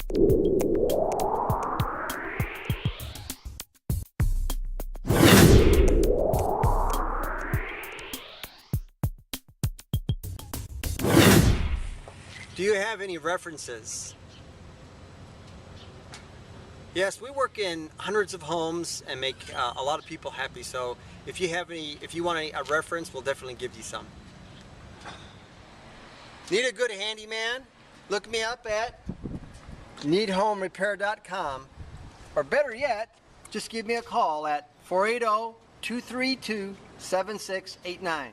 Do you have any references? Yes, we work in hundreds of homes and make a lot of people happy. So if you want a reference, we'll definitely give you some. Need a good handyman? Look me up at needhomerepair.com, or better yet, just give me a call at 480-232-7689.